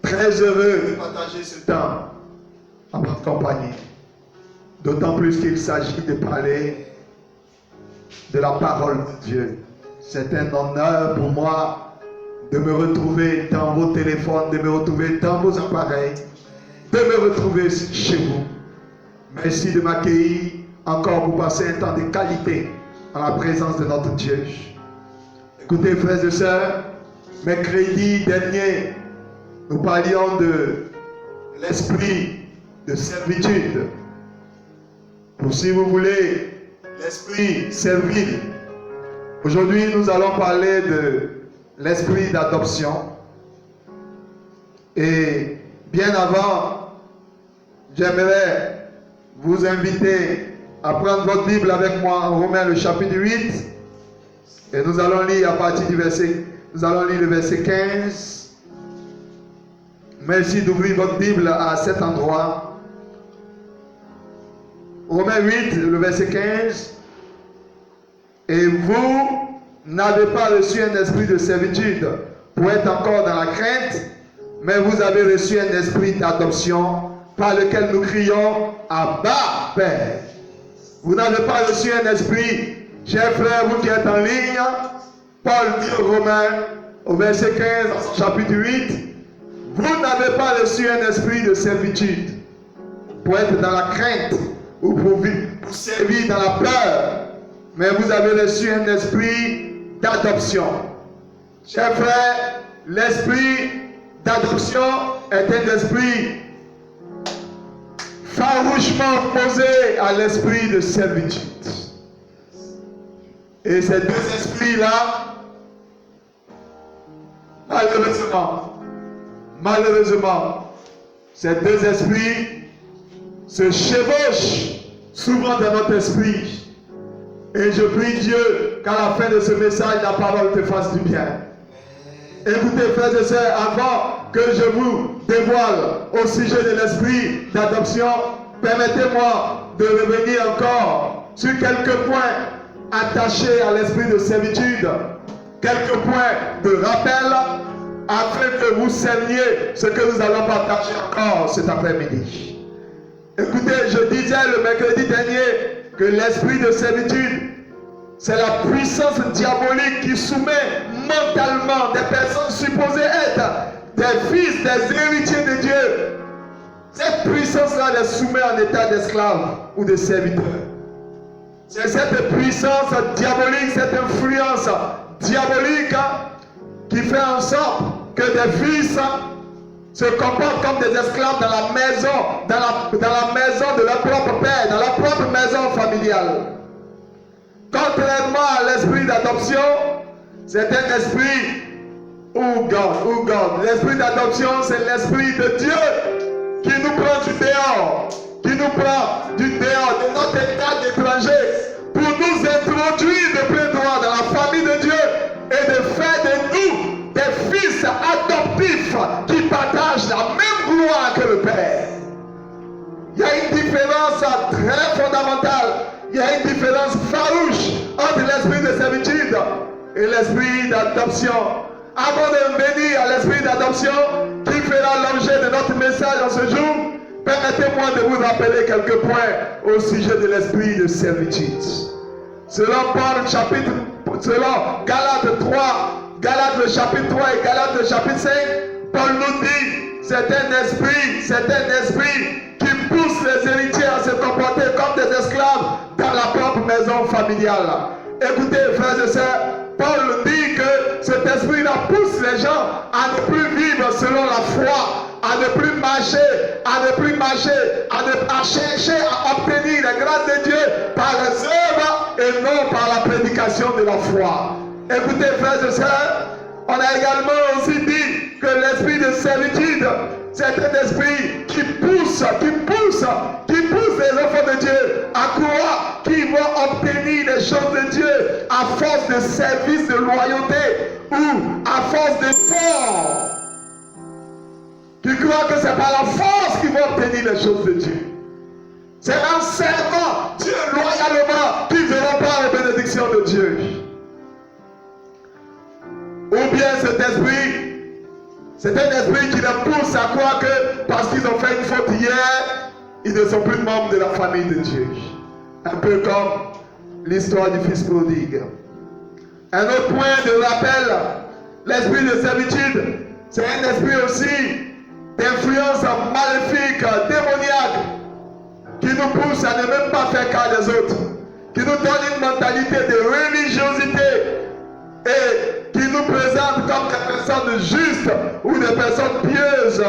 très heureux de partager ce temps en votre compagnie. D'autant plus qu'il s'agit de parler de la parole de Dieu. C'est un honneur pour moi de me retrouver dans vos téléphones, de me retrouver dans vos appareils, de me retrouver chez vous. Merci de m'accueillir encore pour passer un temps de qualité en la présence de notre Dieu. Écoutez, frères et sœurs, mercredi dernier, nous parlions de l'esprit de servitude. Ou si vous voulez, l'esprit servile. Aujourd'hui, nous allons parler de l'esprit d'adoption. Et bien avant, j'aimerais vous inviter à prendre votre Bible avec moi en Romains le chapitre 8. Et nous allons lire à partir du verset, nous allons lire le verset 15. Merci d'ouvrir votre Bible à cet endroit. Romains 8, le verset 15. Et vous n'avez pas reçu un esprit de servitude pour être encore dans la crainte, mais vous avez reçu un esprit d'adoption par lequel nous crions Abba, Père. Vous n'avez pas reçu un esprit, chers frères, vous qui êtes en ligne. Paul dit aux Romains, au verset 15, chapitre 8, vous n'avez pas reçu un esprit de servitude pour être dans la crainte ou pour servir dans la peur, mais vous avez reçu un esprit d'adoption. Chers frères, l'esprit d'adoption est un esprit farouchement opposé à l'esprit de servitude. Et ces deux esprits-là, malheureusement, ces deux esprits se chevauchent souvent dans notre esprit. Et je prie Dieu qu'à la fin de ce message, la parole te fasse du bien. Écoutez, frères et sœurs, avant que je vous dévoile au sujet de l'esprit d'adoption, permettez-moi de revenir encore sur quelques points attachés à l'esprit de servitude, quelques points de rappel, afin que vous cerniez ce que nous allons partager encore cet après-midi. Écoutez, je disais le mercredi dernier que l'esprit de servitude, c'est la puissance diabolique qui soumet mentalement des personnes supposées être des fils, des héritiers de Dieu. Cette puissance-là les soumet en état d'esclaves ou de serviteurs. C'est cette puissance diabolique, cette influence diabolique qui fait en sorte que des fils se comportent comme des esclaves dans la maison, dans la maison de leur propre père, dans leur propre maison familiale. Contrairement à l'esprit d'adoption, c'est un esprit l'esprit d'adoption, c'est l'esprit de Dieu qui nous prend du dehors, de notre état d'étranger, pour nous introduire de plein droit dans la famille de Dieu et de faire de nous des fils adoptifs qui partagent la même gloire que le Père. Il y a une différence très fondamentale, il y a une différence farouche entre l'esprit de servitude et l'esprit d'adoption. Avant de venir à l'esprit d'adoption qui fera l'objet de notre message en ce jour, permettez-moi de vous rappeler quelques points au sujet de l'esprit de servitude. Selon Galates 3, Galates le chapitre 3 et Galates le chapitre 5, Paul nous dit, c'est un esprit qui pousse les héritiers à se comporter comme des esclaves dans la propre maison familiale. Écoutez, frères et sœurs, Paul dit que cet esprit-là pousse les gens à ne plus vivre selon la foi, à ne plus marcher, à chercher à obtenir la grâce de Dieu par les œuvres et non par la prédication de la foi. Écoutez, frères et sœurs, on a également aussi dit que l'esprit de servitude, c'est un esprit qui pousse les enfants de Dieu à croire qu'ils vont obtenir les choses de Dieu à force de service, de loyauté ou à force d'effort. Qui croient que c'est par la force qu'ils vont obtenir les choses de Dieu. C'est en servant Dieu loyalement qu'ils verront pas la bénédiction de Dieu. Ou bien cet esprit C'est un esprit qui les pousse à croire que parce qu'ils ont fait une faute hier, ils ne sont plus membres de la famille de Dieu. Un peu comme l'histoire du fils prodigue. Un autre point de rappel, l'esprit de servitude, c'est un esprit aussi d'influence maléfique, démoniaque, qui nous pousse à ne même pas faire cas des autres, qui nous donne une mentalité de religiosité et qui nous présente comme des personnes justes ou des personnes pieuses,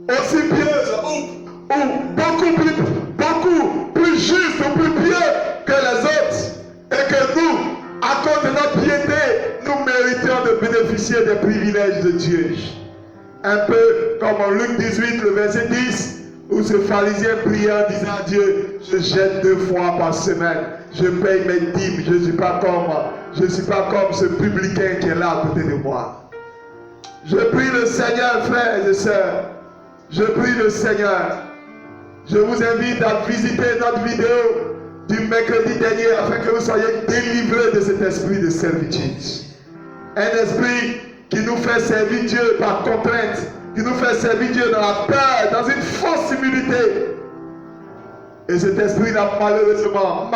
aussi pieuses ou beaucoup plus justes ou plus pieux que les autres, et que nous, à cause de notre piété, nous méritons de bénéficier des privilèges de Dieu. Un peu comme en Luc 18, le verset 10, où ce pharisien priait en disant à Dieu, je jette 2 fois par semaine, je paye mes dîmes, je ne suis pas comme ce publicain qui est là à côté de moi. Je prie le Seigneur, frères et sœurs, je prie le Seigneur. Je vous invite à visiter notre vidéo du mercredi dernier afin que vous soyez délivrés de cet esprit de servitude. Un esprit qui nous fait servir Dieu par contrainte, qui nous fait servir Dieu dans la peur, dans une fausse humilité. Et cet esprit-là, malheureusement,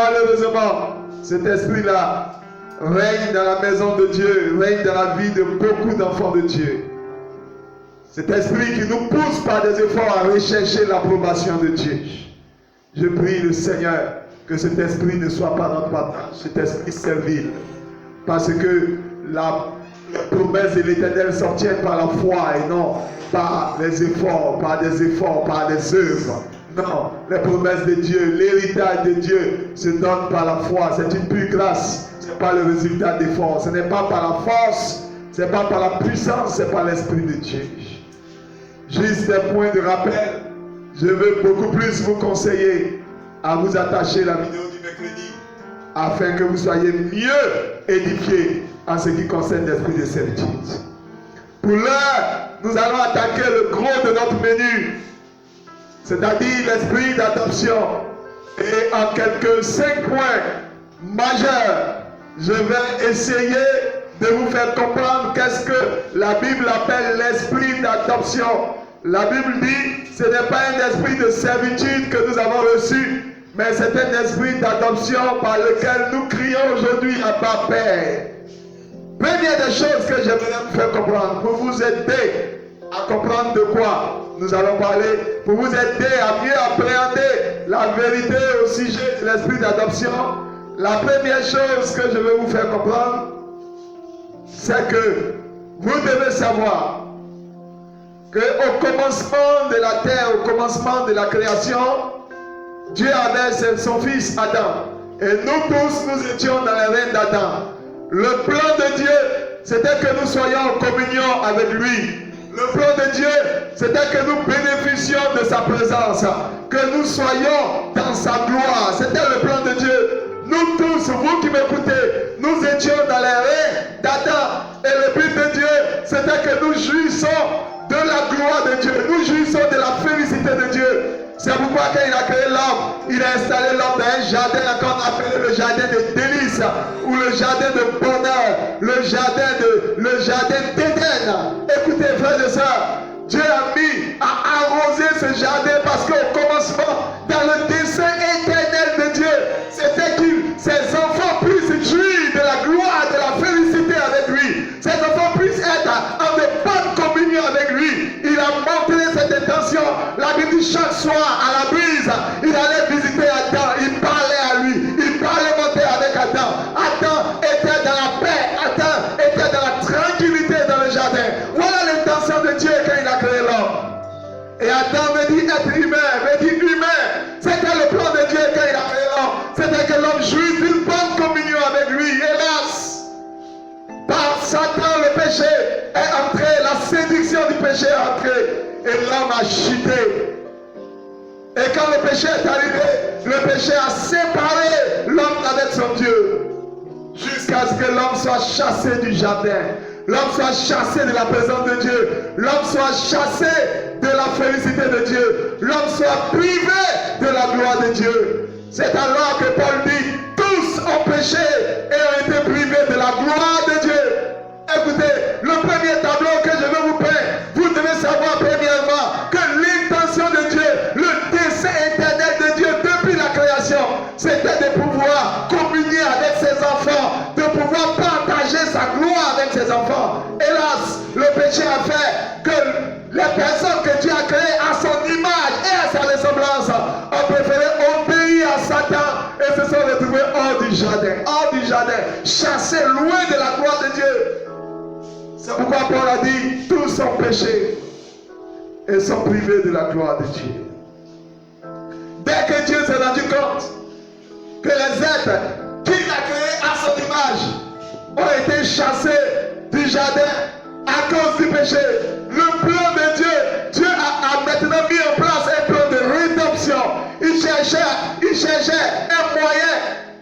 cet esprit-là règne dans la maison de Dieu, règne dans la vie de beaucoup d'enfants de Dieu. Cet esprit qui nous pousse par des efforts à rechercher l'approbation de Dieu. Je prie le Seigneur que cet esprit ne soit pas notre partage, cet esprit servile. Parce que la promesse de l'Éternel s'obtient par la foi et non par les efforts, par des œuvres. Non, les promesses de Dieu, l'héritage de Dieu se donne par la foi. C'est une pure grâce. Ce n'est pas le résultat d'efforts. Ce n'est pas par la force, ce n'est pas par la puissance, c'est par l'Esprit de Dieu. Juste un point de rappel. Je veux beaucoup plus vous conseiller à vous attacher à la vidéo du mercredi afin que vous soyez mieux édifiés en ce qui concerne l'esprit de servitude. Pour l'heure, nous allons attaquer le gros de notre menu, c'est-à-dire l'esprit d'adoption. Et en quelques 5 points majeurs, je vais essayer de vous faire comprendre qu'est-ce que la Bible appelle l'esprit d'adoption. La Bible dit, ce n'est pas un esprit de servitude que nous avons reçu, mais c'est un esprit d'adoption par lequel nous crions aujourd'hui à Abba Père. Première des choses que j'aimerais vous faire comprendre, pour vous aider à comprendre de quoi nous allons parler, pour vous aider à mieux appréhender la vérité au sujet de l'esprit d'adoption, la première chose que je vais vous faire comprendre, c'est que vous devez savoir qu'au commencement de la terre, au commencement de la création, Dieu avait son fils Adam. Et nous tous, nous étions dans les règne d'Adam. Le plan de Dieu, c'était que nous soyons en communion avec lui. Le plan de Dieu, c'était que nous bénéficions de sa présence, que nous soyons dans sa gloire. C'était le plan de Dieu. Nous tous, vous qui m'écoutez, nous étions dans les règnes d'Adam. Et le but de Dieu, c'était que nous jouissons de la gloire de Dieu. Nous jouissons de la félicité de Dieu. C'est pourquoi quand il a créé l'homme, il a installé l'homme dans un jardin qu'on appelle le jardin de délices ou le jardin de bonheur, le jardin d'Éden. Écoutez, frères et sœurs, Dieu a arrosé ce jardin parce qu'au commencement, dans le dessein éternel de Dieu, c'était que ses enfants puissent jouir de la gloire, de la félicité avec lui. Ses enfants puissent être en de bonne communion avec lui. Il a montré cette intention. La Bible dit chaque soir à la brise, il allait visiter Adam, il parlait à lui, il parlait monter avec Adam. Adam était dans la paix, Adam était dans la tranquillité dans le jardin. Voilà l'intention de Dieu quand il a créé l'homme. Et Adam me dit être humain, me dit humain. C'était le plan de Dieu quand il a créé l'homme. C'était que l'homme jouisse d'une bonne communion avec lui. Hélas, par Satan, le péché est entré, la séduction du péché est entrée. Et l'homme a chuté. Et quand le péché est arrivé, le péché a séparé l'homme avec son Dieu. Jusqu'à ce que l'homme soit chassé du jardin. L'homme soit chassé de la présence de Dieu. L'homme soit chassé de la félicité de Dieu. L'homme soit privé de la gloire de Dieu. C'est alors que Paul dit, tous ont péché et ont été privés de la gloire de Dieu. Écoutez, le premier tableau que je veux vous peindre, enfants. Hélas, le péché a fait que les personnes que Dieu a créées à son image et à sa ressemblance ont préféré obéir à Satan et se sont retrouvés hors du jardin, chassés loin de la gloire de Dieu. C'est pourquoi Paul a dit, tous sont péchés et sont privés de la gloire de Dieu. Dès que Dieu s'est rendu compte que les êtres qu'il a créés à son image ont été chassés du jardin à cause du péché, le plan de Dieu a maintenant mis en place un plan de rédemption. Il cherchait un moyen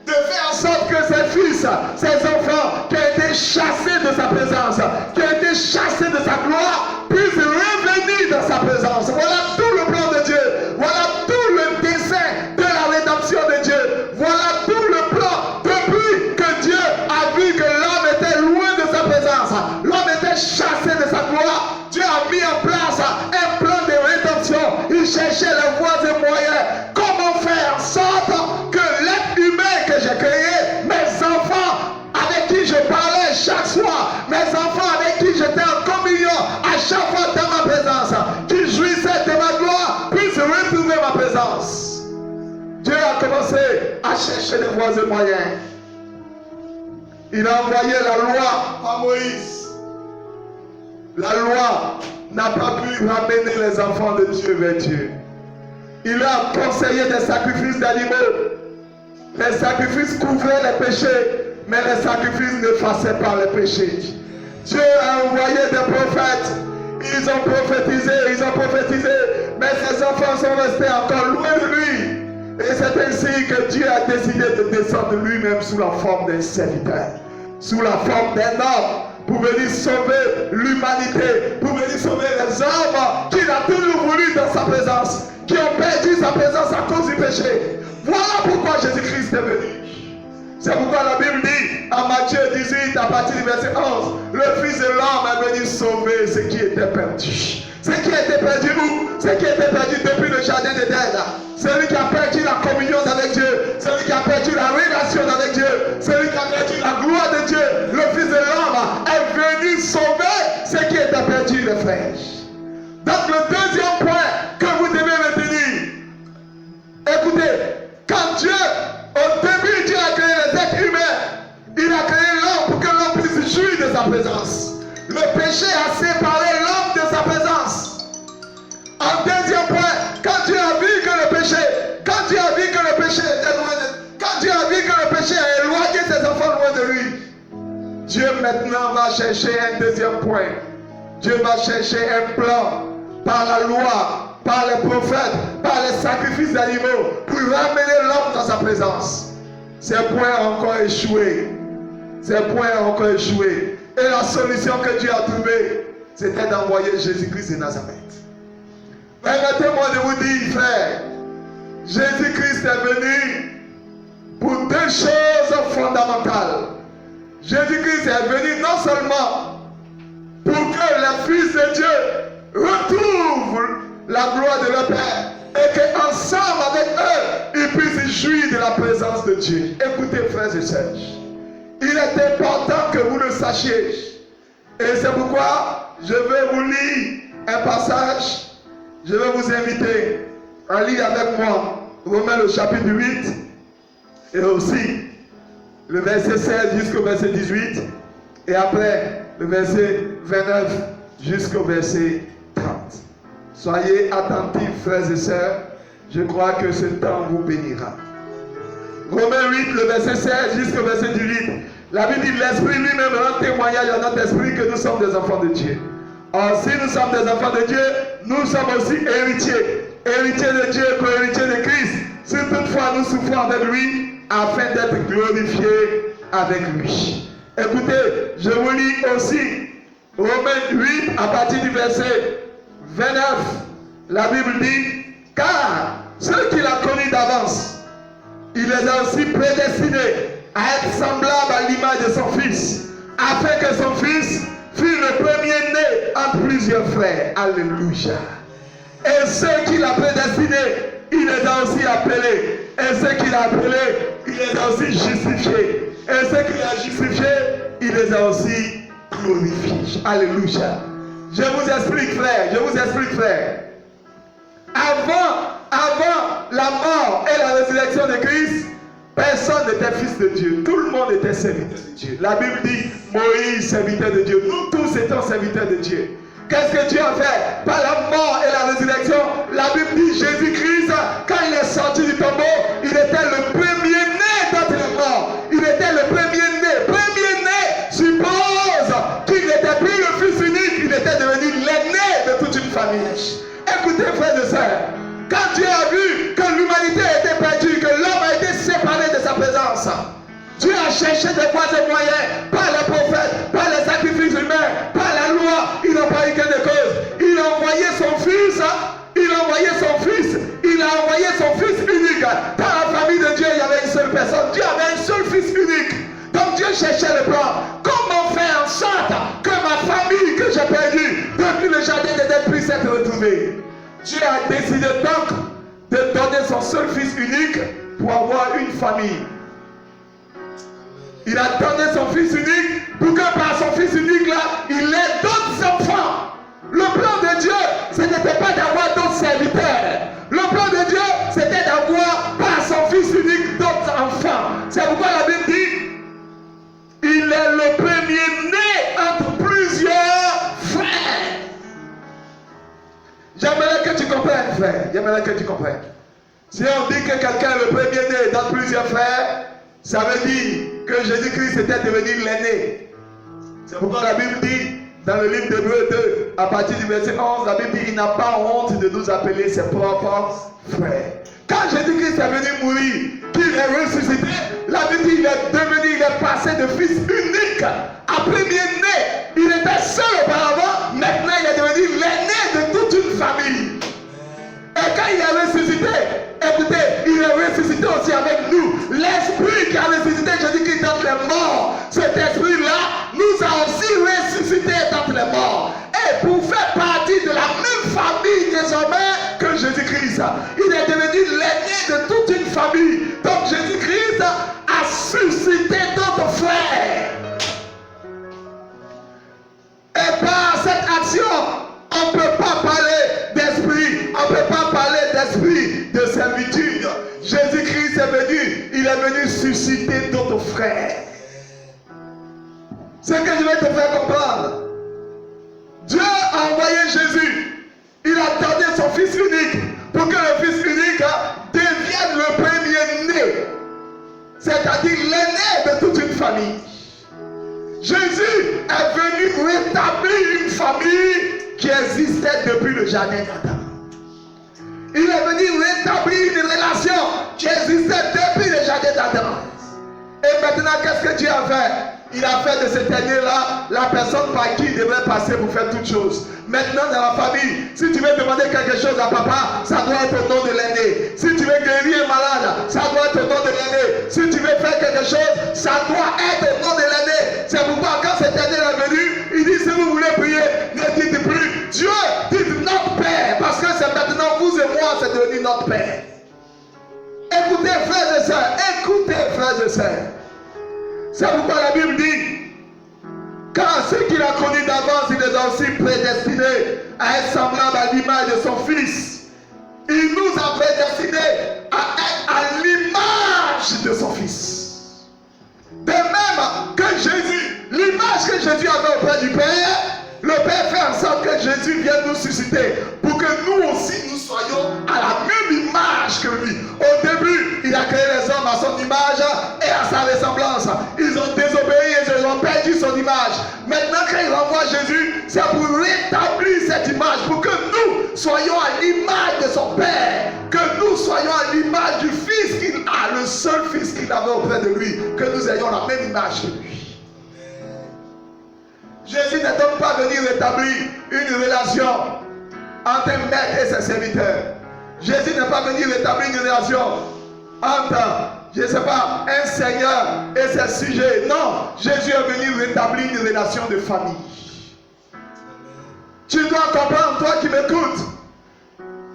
de faire en sorte que ses fils, ses enfants qui ont été chassés de sa présence, qui ont été chassés de sa gloire, puissent revenir dans sa présence. Voilà tout le plan de Dieu. Voilà tout le dessein de la rédemption de Dieu. Voilà tout le plan depuis que Dieu a vu que l'homme était loin de sa présence. L'homme était chassé de sa gloire. Dieu a mis en place un plan de rédemption. Il cherchait les voies et moyens. Comment faire en sorte que l'être humain que j'ai créé, mes enfants avec qui je parlais chaque soir, mes enfants avec qui j'étais en communion à chaque fois dans ma présence, qui jouissaient de ma gloire, puissent retrouver ma présence. Dieu a commencé à chercher des voies et moyens. Il a envoyé la loi à Moïse. La loi n'a pas pu ramener les enfants de Dieu vers Dieu. Il a conseillé des sacrifices d'animaux. Les sacrifices couvraient les péchés, mais les sacrifices n'effaçaient pas les péchés. Dieu a envoyé des prophètes. Ils ont prophétisé, mais ces enfants sont restés encore loin de lui. Et c'est ainsi que Dieu a décidé de descendre lui-même sous la forme d'un serviteur, sous la forme d'un homme, pour venir sauver l'humanité, pour venir sauver les hommes qu'il a toujours voulu dans sa présence, qui ont perdu sa présence à cause du péché. Voilà pourquoi Jésus-Christ est venu. C'est pourquoi la Bible dit, en Matthieu 18, à partir du verset 11, le Fils de l'homme est venu sauver ce qui était perdu. Ce qui était perdu où? Ce qui était perdu depuis le jardin d'Éden. Celui qui a perdu la communion avec Dieu, celui qui a perdu la relation avec Dieu, celui qui a perdu la gloire de Dieu, le Fils de l'homme est venu sauver ce qui était perdu, les frères. Donc le deuxième point que vous devez retenir, écoutez, quand Dieu, au début Dieu a créé les êtres humains, il a créé l'homme pour que l'homme puisse jouir de sa présence. Le péché a séparé l'homme de sa présence. En deuxième point, quand Dieu a vu que le péché était loin de lui, quand Dieu a vu que le péché a éloigné ses enfants loin de lui, Dieu maintenant va chercher un deuxième point. Dieu va chercher un plan par la loi, par les prophètes, par les sacrifices d'animaux pour ramener l'homme dans sa présence. Ces points ont encore échoué. Et la solution que Dieu a trouvée, c'était d'envoyer Jésus-Christ de Nazareth. Permettez-moi de vous dire, frère, Jésus-Christ est venu pour deux choses fondamentales. Jésus-Christ est venu non seulement pour que les fils de Dieu retrouvent la gloire de leur Père et qu'ensemble avec eux, ils puissent jouir de la présence de Dieu. Écoutez, frères et sœurs, il est important que vous le sachiez. Et c'est pourquoi je vais vous lire un passage. Je vais vous inviter à lire avec moi Romains le chapitre 8 et aussi le verset 16 jusqu'au verset 18 et après le verset 29 jusqu'au verset 30. Soyez attentifs, frères et sœurs. Je crois que ce temps vous bénira. Romains 8, le verset 16 jusqu'au verset 18. La Bible dit, l'Esprit lui-même rend témoignage à notre esprit que nous sommes des enfants de Dieu. Or, si nous sommes des enfants de Dieu, nous sommes aussi héritiers. Héritiers de Dieu, co-héritiers de Christ. Si toutefois nous souffrons avec lui, afin d'être glorifiés avec lui. Écoutez, je vous lis aussi Romains 8 à partir du verset 29. La Bible dit, car ceux qu'il a connus d'avance, il les a aussi prédestinés à être semblables à l'image de son Fils, afin que son Fils fût le premier-né en plusieurs frères. Alléluia. Et ceux qu'il a prédestinés, il les a aussi appelés. Et ceux qu'il a appelés, il les a aussi justifiés. Et ceux qu'il a justifiés, il les a aussi glorifie. Alléluia. Je vous explique, frère. Avant la mort et la résurrection de Christ, personne n'était fils de Dieu. Tout le monde était serviteur de Dieu. La Bible dit, Moïse, serviteur de Dieu. Nous tous étions serviteurs de Dieu. Qu'est-ce que Dieu a fait? Par la mort et la résurrection, la Bible dit, Jésus-Christ, quand il est sorti du tombeau, il était le premier-né d'entre les morts. Il était le premier-né. Premier-né suppose qu'il n'était plus le fils unique, il était devenu l'aîné de toute une famille. Écoutez, frères et sœurs, quand Dieu a vu que l'humanité était perdue, que l'homme a été séparé de sa présence, Dieu a cherché des voies et moyens, par les prophètes, par les sacrifices humains, par la loi. Il n'a pas eu que des causes. Il a envoyé son fils, il a envoyé son fils unique. Dans la famille de Dieu, il y avait une seule personne. Dieu avait un seul fils unique. Donc Dieu cherchait le plan. Comment faire en sorte que ma famille que j'ai perdue depuis le jardin d'Éden puisse être retrouvée? Dieu a décidé donc de donner son seul fils unique pour avoir une famille. Il a donné son fils unique pour que par son fils unique là, il ait d'autres enfants. Le plan de Dieu, ce n'était pas d'avoir d'autres serviteurs. Le plan de Dieu, c'était d'avoir par son fils unique d'autres enfants. C'est pourquoi la Bible dit, il est le premier-né entre plusieurs frères. J'aimerais que tu comprennes, frère. J'aimerais que tu comprennes. Si on dit que quelqu'un est le premier-né dans plusieurs frères, ça veut dire que Jésus-Christ était devenu l'aîné. C'est pourquoi la Bible dit, dans le livre d'Hébreux 2, à partir du verset 11, la Bible dit, il n'a pas honte de nous appeler ses propres frères. Quand Jésus-Christ est venu mourir, qu'il est ressuscité, la Bible dit, il est passé de fils unique à premier-né. Il était seul auparavant, maintenant il est devenu l'aîné de toute une famille. Et quand il est ressuscité, écoutez, il est ressuscité aussi avec nous. L'esprit qui a ressuscité Jésus-Christ d'entre les morts, cet esprit-là nous a aussi ressuscité d'entre les morts. Et pour faire partie de la même famille désormais que Jésus-Christ, il est devenu l'aîné de toute une famille. Donc Jésus-Christ a suscité d'autres frères. Et par cette action, on ne peut pas parler d'esprit, on ne peut pas parler d'esprit de servitude. Jésus-Christ est venu, il est venu susciter d'autres frères. C'est ce que je vais te faire comprendre. Dieu a envoyé Jésus, il a donné son fils unique pour que le fils unique devienne le premier-né, c'est-à-dire l'aîné de toute une famille. Jésus est venu rétablir une famille qui existait depuis le jardin d'Adam. Il est venu rétablir une relation qui existait depuis le jardin d'Adam. Et maintenant, qu'est-ce que Dieu a fait? Il a fait de cet aîné-là la personne par qui il devrait passer pour faire toutes choses. Maintenant, dans la famille, si tu veux demander quelque chose à papa, ça doit être au nom de l'aîné. Si tu veux guérir un malade, ça doit être au nom de l'aîné. Si tu veux faire quelque chose, ça doit être au nom de l'aîné. C'est pourquoi quand cet aîné est venu, il dit, si vous voulez prier, ne dites plus Dieu, dites notre Père. Parce que c'est maintenant vous et moi, c'est devenu notre Père. Écoutez, frères et sœurs, écoutez, frères et sœurs. C'est pourquoi la Bible dit, car ceux qu'il a connus d'avance, il les a aussi prédestinés à être semblables à l'image de son Fils. Il nous a prédestinés à être à l'image de son Fils. De même que Jésus, l'image que Jésus avait auprès du Père, le Père fait en sorte que Jésus vienne nous susciter pour que nous aussi nous soyons à la même image que lui. Au début, il a créé les hommes à son image et à sa ressemblance. Ils ont désobéi et ils ont perdu son image. Maintenant, quand il envoie Jésus, c'est pour rétablir cette image, pour que nous soyons à l'image de son Père, que nous soyons à l'image du Fils qu'il a, le seul Fils qu'il avait auprès de lui, que nous ayons la même image que lui. Jésus n'est donc pas venu rétablir une relation entre un maître et ses serviteurs. Jésus n'est pas venu rétablir une relation entre, je ne sais pas, un seigneur et ses sujets. Non, Jésus est venu rétablir une relation de famille. Tu dois comprendre, toi qui m'écoutes,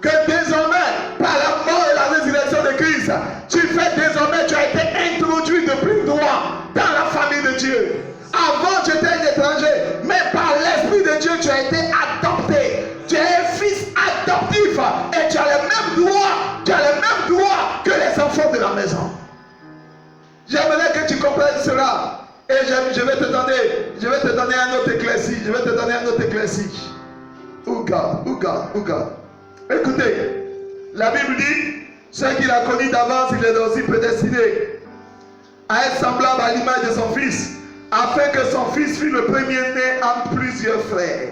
que désormais, par la mort et la résurrection de Christ, tu as été introduit de plein droit dans la famille de Dieu. Avant, tu étais un étranger. que tu as été adopté. Tu es un fils adoptif et tu as les mêmes droits que les enfants de la maison. J'aimerais que tu comprennes cela. Et je vais te donner un autre éclairci. Oh God. Écoutez, la Bible dit, ceux qu'il a connus d'avance, il les a aussi prédestinés à être semblable à l'image de son fils, afin que son fils fût le premier-né en plusieurs frères.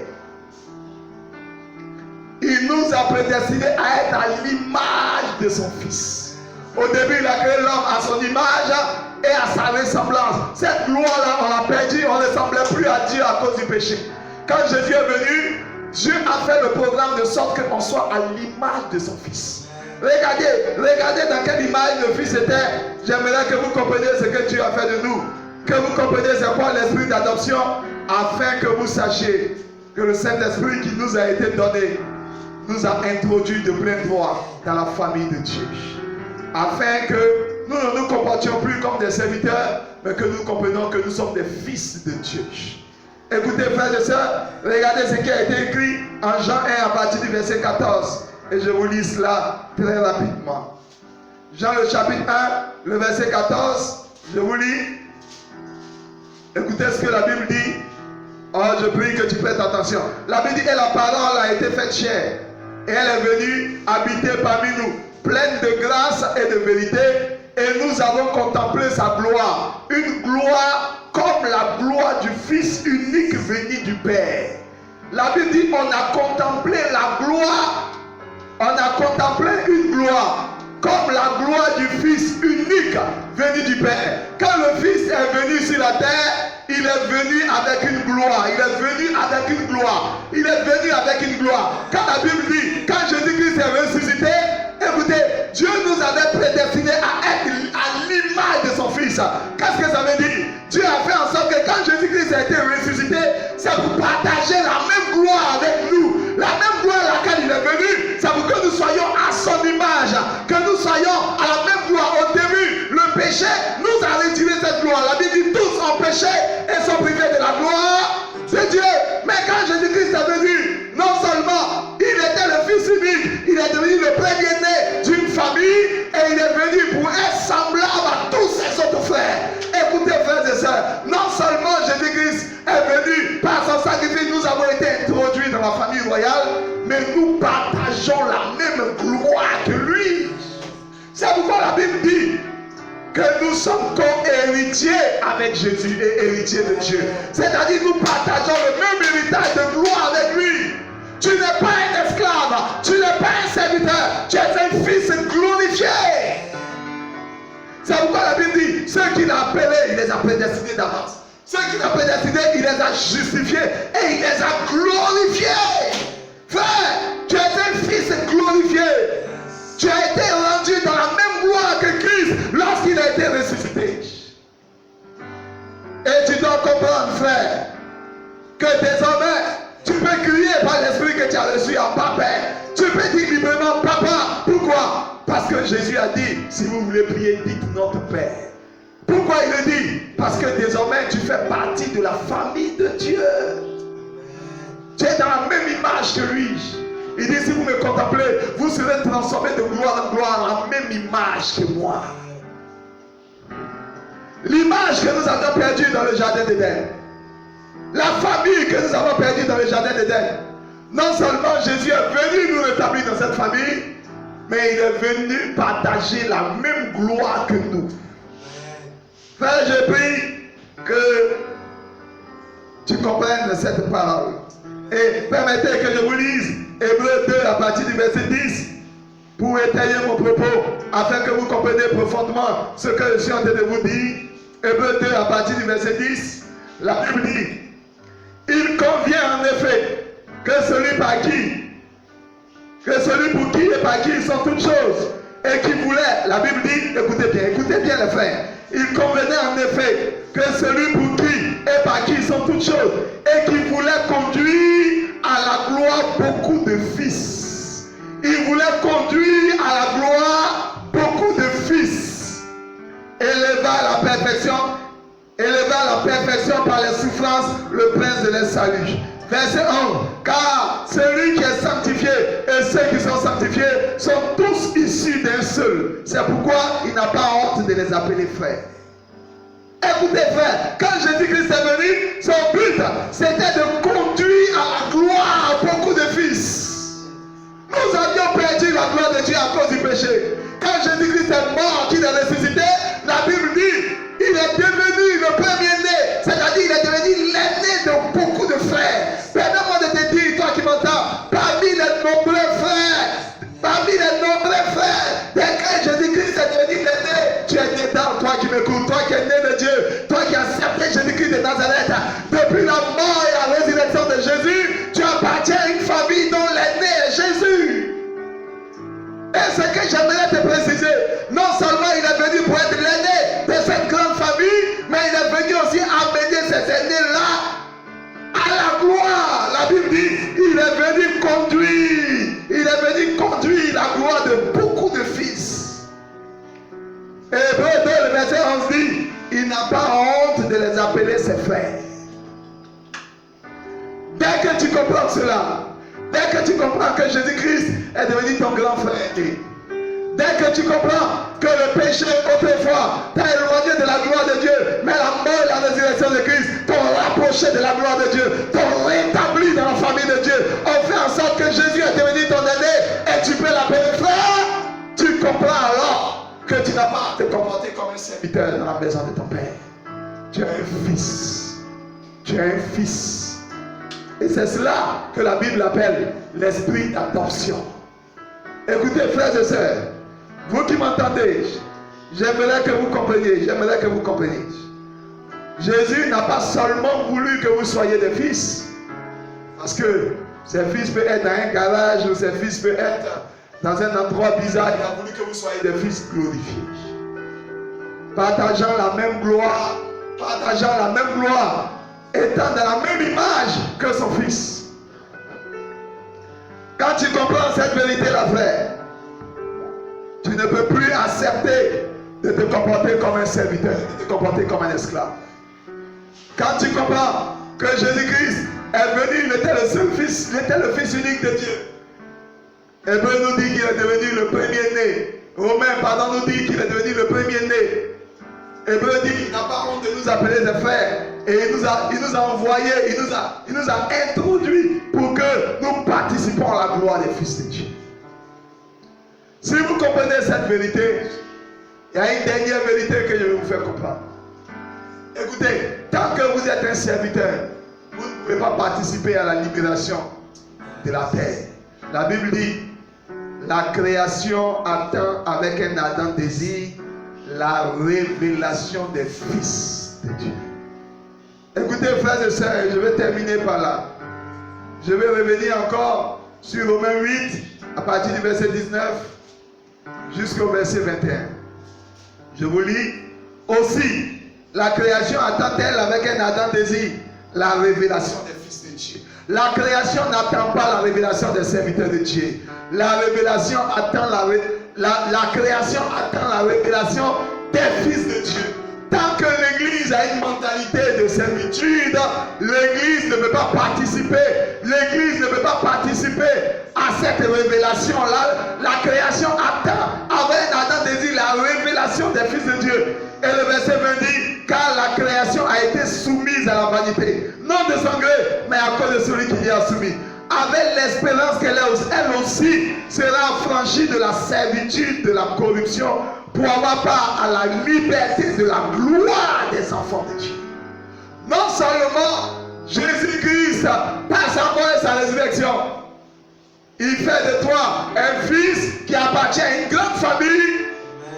Il nous a prédestinés à être à l'image de son fils. Au début, il a créé l'homme à son image et à sa ressemblance. Cette loi-là, on l'a perdue, on ne ressemblait plus à Dieu à cause du péché. Quand Jésus est venu, Dieu a fait le programme de sorte qu'on soit à l'image de son fils. Regardez dans quelle image le fils était. J'aimerais que vous compreniez ce que Dieu a fait de nous. Que vous compreniez c'est quoi l'esprit d'adoption, afin que vous sachiez que le Saint-Esprit qui nous a été donné nous a introduits de plein droit dans la famille de Dieu. Afin que nous ne nous comportions plus comme des serviteurs, mais que nous comprenions que nous sommes des fils de Dieu. Écoutez, frères et sœurs, regardez ce qui a été écrit en Jean 1 à partir du verset 14. Et je vous lis cela très rapidement. Jean le chapitre 1, le verset 14, je vous lis. Écoutez ce que la Bible dit. Oh, je prie que tu prêtes attention. La Bible dit, et la parole a été faite chair. Et elle est venue habiter parmi nous, pleine de grâce et de vérité. Et nous avons contemplé sa gloire. Une gloire comme la gloire du Fils unique venu du Père. La Bible dit, on a contemplé la gloire. On a contemplé une gloire comme la gloire du Fils unique venu du Père. Quand le Fils est venu sur la terre, il est venu avec une gloire. Quand la Bible dit, quand Jésus-Christ est ressuscité, écoutez, Dieu nous avait prédestinés à être à l'image de son Fils. Qu'est-ce que ça veut dire? Dieu a fait en sorte que quand Jésus-Christ a été ressuscité, c'est pour partager la même gloire avec nous. La même gloire à laquelle il est venu, c'est pour que nous soyons à son image, que nous soyons à la même gloire. Au début, le péché nous a retiré cette gloire. La Bible dit, tous ont péché et sont privés de la gloire de Dieu. Mais quand Jésus-Christ est venu, non seulement il était le Fils unique, il est devenu le premier-né d'une famille et il est venu pour être semblable à tous ses autres frères. Écoutez, frères et sœurs, non seulement Jésus-Christ est venu par son sacrifice, nous avons été introduits dans la famille royale, mais nous partageons la même gloire que lui. C'est pourquoi la Bible dit que nous sommes co-héritiers avec Jésus et héritiers de Dieu. C'est-à-dire nous partageons le même héritage de gloire avec lui. Tu n'es pas un esclave, tu n'es pas un serviteur, tu es un fils glorifié. C'est pourquoi la Bible dit, ceux qu'il a appelés, il les a prédestinés d'avance. Ceux qu'il a prédestinés, il les a justifiés et il les a glorifiés. Frère, tu es un fils glorifié. Tu as été rendu dans la même gloire que Christ lorsqu'il a été ressuscité. Et tu dois comprendre, frère, que désormais, tu peux crier par l'esprit que tu as reçu en papa. Tu peux dire librement papa. Pourquoi? Parce que Jésus a dit, si vous voulez prier, dites notre Père. Pourquoi il le dit? Parce que désormais, tu fais partie de la famille de Dieu. Tu es dans la même image que lui. Il dit, si vous me contemplez, vous serez transformés de gloire en gloire, la même image que moi. L'image que nous avons perdue dans le jardin d'Éden. La famille que nous avons perdue dans le jardin d'Éden. Non seulement Jésus est venu nous rétablir dans cette famille, mais il est venu partager la même gloire que nous. Frère, je prie que tu comprennes cette parole. Et permettez que je vous lise Hébreux 2 à partir du verset 10 pour étayer mon propos, afin que vous compreniez profondément ce que je suis en train de vous dire. Hébreux 2 à partir du verset 10, la Bible dit, il convient en effet que celui pour qui et par qui sont toutes choses, et qui voulait, la Bible dit, écoutez bien les frères, il convenait en effet que celui pour qui et par qui sont toutes choses, et qui voulait conduire à la gloire beaucoup de fils. Il voulait conduire à la gloire beaucoup de fils. Éleva à la perfection par les souffrances le prince de leur salut. Verset 1. Car celui qui est sanctifié et ceux qui sont sanctifiés sont tous issus d'un seul. C'est pourquoi il n'a pas honte de les appeler frères. Écoutez frères, quand Jésus-Christ est venu, son but c'était de conduire à la gloire beaucoup de fils. Nous avions perdu la gloire de Dieu à cause du péché. Quand Jésus-Christ est mort, qu'il est ressuscité, la Bible dit, il est devenu le premier-né, c'est-à-dire il est devenu l'aîné de beaucoup de frères. Permets-moi de te dire, toi qui m'entends, parmi les nombreux frères, dès que Jésus-Christ est devenu l'aîné, tu es dedans, toi qui m'écoutes, toi qui es né de Dieu, toi qui as accepté Jésus-Christ de Nazareth, depuis la mort et la résurrection de Jésus, tu appartiens à une famille dont l'aîné est Jésus. Et ce que j'aimerais te préciser, non seulement il est venu pour être l'aîné de cette grande famille, mais il est venu aussi amener ces aînés-là à la gloire. La Bible dit, il est venu conduire la gloire de beaucoup de fils. Hébreux 2, le verset 11 dit, il n'a pas honte de les appeler ses frères. Dès que tu comprends cela, dès que tu comprends que Jésus-Christ est devenu ton grand frère, dès que tu comprends que le péché autrefois t'a éloigné de la gloire de Dieu, mais la mort et la résurrection de Christ t'ont rapproché de la gloire de Dieu, t'ont rétabli dans la famille de Dieu, ont fait en sorte que Jésus est devenu ton aîné et tu peux l'appeler frère, tu comprends alors que tu n'as pas à te comporter comme un serviteur dans la maison de ton Père. Tu es un fils. Tu es un fils. Et c'est cela que la Bible appelle l'esprit d'adoption. Écoutez, frères et sœurs, vous qui m'entendez, j'aimerais que vous compreniez. Jésus n'a pas seulement voulu que vous soyez des fils, parce que ces fils peuvent être dans un garage ou ces fils peuvent être dans un endroit bizarre. Il a voulu que vous soyez des fils glorifiés, partageant la même gloire, étant dans la même image que son fils. Quand tu comprends cette vérité-là, frère, tu ne peux plus accepter de te comporter comme un serviteur, de te comporter comme un esclave. Quand tu comprends que Jésus-Christ est venu, il était le seul fils, il était le fils unique de Dieu. Hébreux nous dit qu'il est devenu le premier-né. Romains, nous dit qu'il est devenu le premier-né. Hébreux dit qu'il n'a pas honte de nous appeler des frères. Et il nous a envoyés, il nous a introduits pour que nous participions à la gloire des fils de Dieu. Si vous comprenez cette vérité, il y a une dernière vérité que je vais vous faire comprendre. Écoutez, tant que vous êtes un serviteur, vous ne pouvez pas participer à la libération de la terre. La Bible dit, la création attend avec un ardent désir la révélation des fils de Dieu. Écoutez, frères et sœurs, je vais terminer par là. Je vais revenir encore sur Romains 8, à partir du verset 19 jusqu'au verset 21. Je vous lis. Aussi, la création attend-elle avec un ardent désir la révélation des fils de Dieu. La création n'attend pas la révélation des serviteurs de Dieu. La création attend la révélation des fils de Dieu. Tant que l'Église a une mentalité de servitude, l'Église ne peut pas participer. L'Église ne peut pas participer à cette révélation-là. La création attend avec un ardent désir la révélation des fils de Dieu. Et le verset 20 dit, car la création a été soumise à la vanité, non de son gré, mais à cause de celui qui y a soumis, avec l'espérance qu'elle elle aussi sera affranchie de la servitude de la corruption pour avoir part à la liberté de la gloire des enfants de Dieu. Non seulement Jésus-Christ, par sa mort et sa résurrection, il fait de toi un fils qui appartient à une grande famille,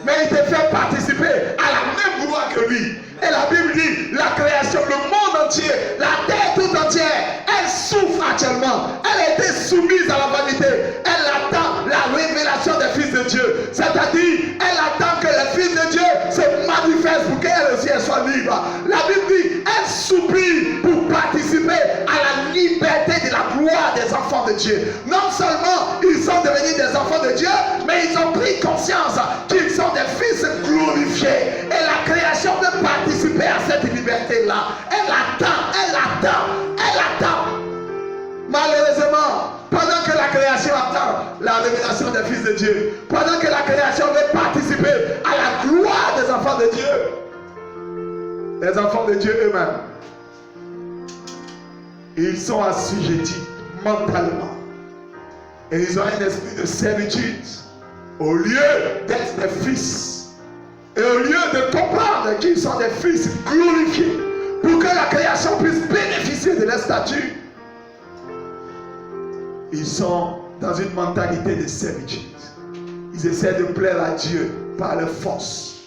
mais il te fait participer à la même gloire que lui. Et la Bible dit, la création, le monde entier, la terre tout entière, elle souffre actuellement. Elle a été soumise à la vanité. Elle attend la révélation des fils de Dieu. C'est-à-dire, elle attend que les fils de Dieu se manifestent pour qu'elle aussi soit libre. La Bible dit, elle supplie pour participer à la liberté de la gloire des enfants de Dieu. Non seulement ils sont devenus des enfants de Dieu, mais ils ont pris conscience qu'ils sont des fils glorifiés. Et la création veut participer à cette liberté-là. Elle attend. révélation des fils de Dieu. Pendant que la création veut participer à la gloire des enfants de Dieu. Les enfants de Dieu eux-mêmes, ils sont assujettis mentalement. Et ils ont un esprit de servitude. Au lieu d'être des fils, et au lieu de comprendre qu'ils sont des fils glorifiés, pour que la création puisse bénéficier de leur statut, ils sont dans une mentalité de servitude. Ils essaient de plaire à Dieu par leur force.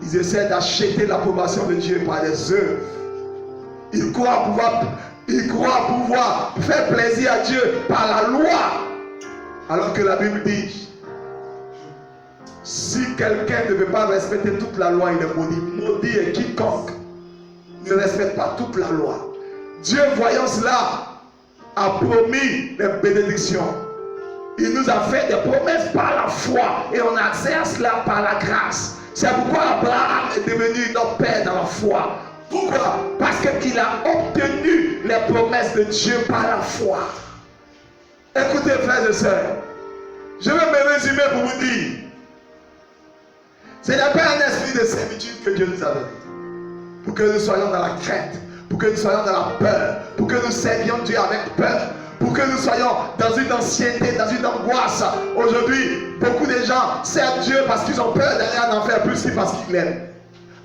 Ils essaient d'acheter l'approbation de Dieu par les œuvres. Ils croient pouvoir faire plaisir à Dieu par la loi. Alors que la Bible dit, si quelqu'un ne veut pas respecter toute la loi, il est maudit. Maudit est quiconque ne respecte pas toute la loi. Dieu, voyant cela, a promis les bénédictions. Il nous a fait des promesses par la foi et on a accès à cela par la grâce. C'est pourquoi Abraham est devenu notre père dans la foi. Pourquoi? Parce qu'il a obtenu les promesses de Dieu par la foi. Écoutez, frères et sœurs, je vais me résumer pour vous dire, ce n'est pas un esprit de servitude que Dieu nous a donné. Pour que nous soyons dans la crainte, pour que nous soyons dans la peur, pour que nous servions Dieu avec peur, pour que nous soyons dans une ancienneté, dans une angoisse. Aujourd'hui, beaucoup de gens servent Dieu parce qu'ils ont peur d'aller en enfer plus que parce qu'ils l'aiment.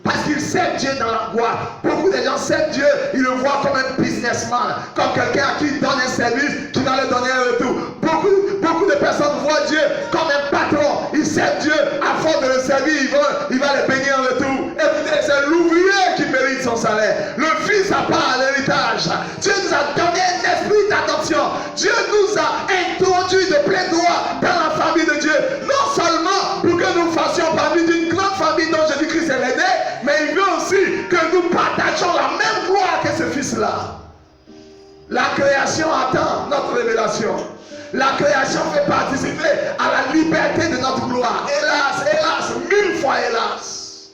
Parce qu'ils servent Dieu dans l'angoisse. Beaucoup de gens servent Dieu, ils le voient comme un businessman, comme quelqu'un à qui il donne un service, qui va leur donner un retour. Beaucoup de personnes voient Dieu comme un patron. Ils servent Dieu, à force de le servir, il va les bénir en retour. Écoutez, c'est l'ouvrier qui mérite son salaire. Le fils a part à l'héritage. Dieu nous a donné un esprit d'adoption. Dieu nous a introduit de plein droit dans la famille de Dieu. Non seulement pour que nous fassions partie d'une grande famille dont Jésus-Christ est l'aîné, mais il veut aussi que nous partageons la même gloire que ce fils-là. La création attend notre révélation. La création fait participer à la liberté de notre gloire. Hélas, hélas, 1000 fois hélas.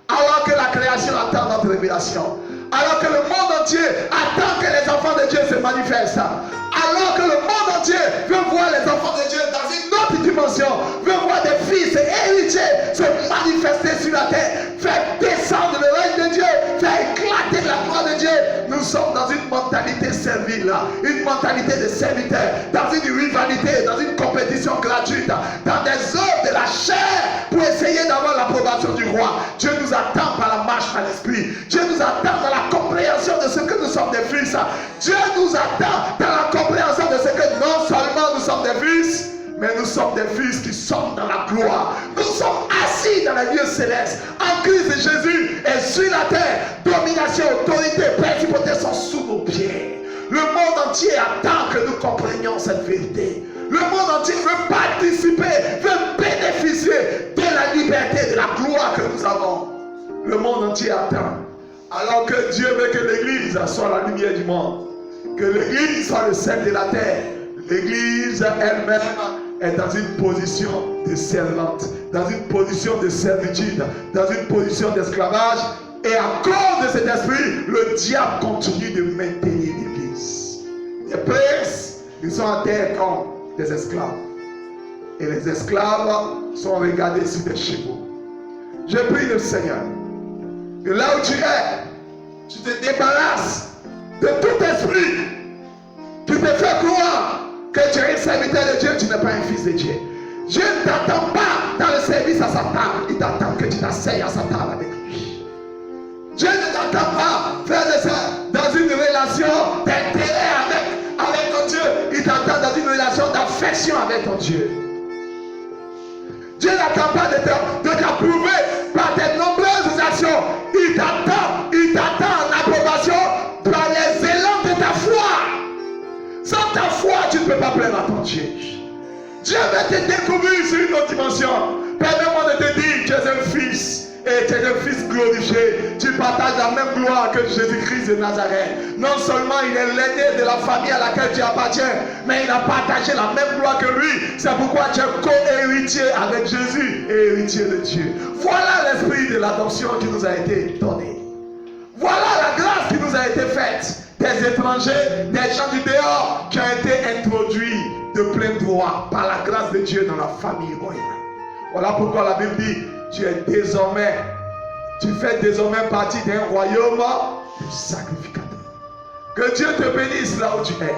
Alors que la création attend notre révélation. Alors que le monde entier attend que les enfants de Dieu se manifestent. Alors que le monde entier veut voir les enfants de Dieu dans une autre dimension, veut voir des fils et héritiers se manifester sur la terre, faire descendre le règne de Dieu, faire éclater la gloire de Dieu. Nous sommes dans une mentalité servile, une mentalité de serviteur, dans une rivalité, dans une compétition gratuite, dans des œuvres de la chair pour essayer d'avoir l'approbation du roi. Dieu nous attend par la marche à l'esprit. Dieu nous attend dans la compréhension de ce que nous sommes des fils. Dieu nous attend dans la compréhension de ce que non seulement nous sommes des fils, mais nous sommes des fils qui sommes dans la gloire. Nous sommes assis dans les lieux célestes. En Christ Jésus et sur la terre, domination, autorité, principauté sont sous nos pieds. Le monde entier attend que nous comprenions cette vérité. Le monde entier veut participer, veut bénéficier de la liberté, de la gloire que nous avons. Le monde entier attend. Alors que Dieu veut que l'Église soit la lumière du monde, que l'Église soit le sel de la terre, l'Église elle-même est dans une position de servante, dans une position de servitude, dans une position d'esclavage. Et à cause de cet esprit, le diable continue de maintenir l'Église. Les princes, ils sont en terre comme des esclaves. Et les esclaves sont regardés sur des chevaux. Je prie le Seigneur que là où tu es, tu te débarrasses de tout esprit qui te fait croire que tu es un serviteur de Dieu, tu n'es pas un fils de Dieu. Dieu ne t'attend pas dans le service à sa table, il t'attend que tu t'asseyes à sa table avec lui. Dieu ne t'attend pas, frère et sœur, dans une relation d'intérêt avec ton Dieu, il t'attend dans une relation d'affection avec ton Dieu. Dieu n'attend pas de t'approuver par tes nombreuses actions. Il t'attend en approbation par les élans de ta foi. Sans ta foi, tu ne peux pas plaire à ton Dieu. Dieu va te découvrir sur une autre dimension. Permets-moi de te dire, tu es un fils. Et tu es un fils glorifié. Tu partages la même gloire que Jésus-Christ de Nazareth. Non seulement il est l'aîné de la famille à laquelle tu appartiens, mais il a partagé la même gloire que lui. C'est pourquoi tu es co-héritier avec Jésus et héritier de Dieu. Voilà l'esprit de l'adoption qui nous a été donné. Voilà la grâce qui nous a été faite. Des étrangers, des gens du dehors qui ont été introduits de plein droit droit par la grâce de Dieu dans la famille royale. Voilà pourquoi la Bible dit, tu fais désormais partie d'un royaume de sacrificateurs. Que Dieu te bénisse là où tu es.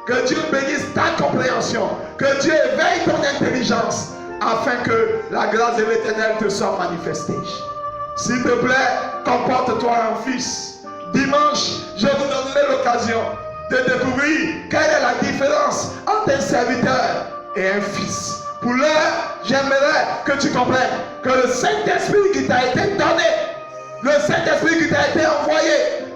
Que Dieu bénisse ta compréhension. Que Dieu éveille ton intelligence afin que la grâce de l'Éternel te soit manifestée. S'il te plaît, comporte-toi en fils. Dimanche, je vous donnerai l'occasion de découvrir quelle est la différence entre un serviteur et un fils. Pour l'heure, j'aimerais que tu comprennes que le Saint-Esprit qui t'a été donné, le Saint-Esprit qui t'a été envoyé,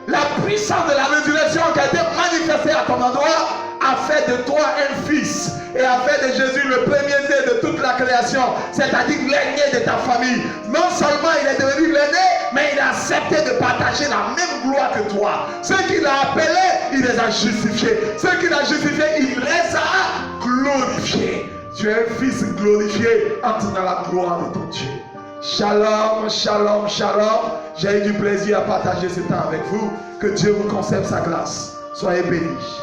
la puissance de la résurrection qui a été manifestée à ton endroit, a fait de toi un fils et a fait de Jésus le premier-né de toute la création, c'est-à-dire l'aîné de ta famille. Non seulement il est devenu l'aîné, mais il a accepté de partager la même gloire que toi. Ceux qu'il a appelés, il les a justifiés. Ceux qu'il a justifiés, il les a glorifiés. Tu es un fils glorifié, entre dans la gloire de ton Dieu. Shalom, shalom, shalom. J'ai eu du plaisir à partager ce temps avec vous. Que Dieu vous conserve sa grâce. Soyez bénis.